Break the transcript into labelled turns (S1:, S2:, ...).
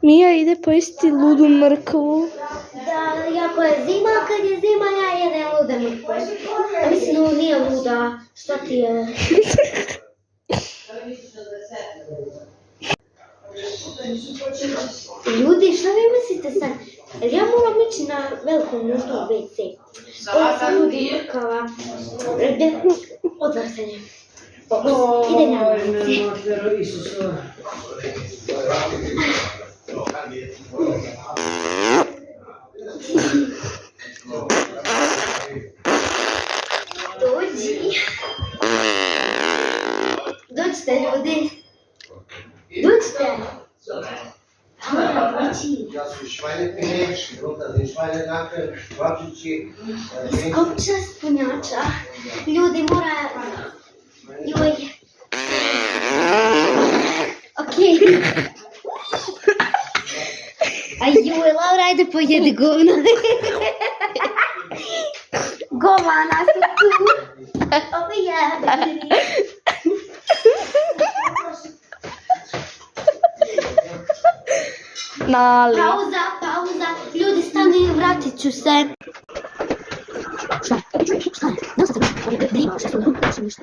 S1: Mija ide pojesti ludu mrkvu.
S2: Da, jako je zima, kad je zima ja jedem lude mrkve. A mislim, ovo nije luda, šta ti je? Ljudi, šta vi mislite sad? Jer ja moram ići na veliku nuždu u WC. Ovo sam ludi mrkava. Odvrtanje. Ide na WC. Dođi. Dođite ljudi. Dođite.
S3: Ja su Schweinefilet, runter den Schweinenacken, Schwabčići.
S2: Kopča spunjača. Ljudi mora... Joj. Okej. Aj joj, Laura, ajde pojedi govno. Govana su tu. Ovo je.
S1: Nali.
S2: Pauza. Ljudi, stani i vratit ću se. Šta? Ne ostavite. Ne imaš, ja sam ništa.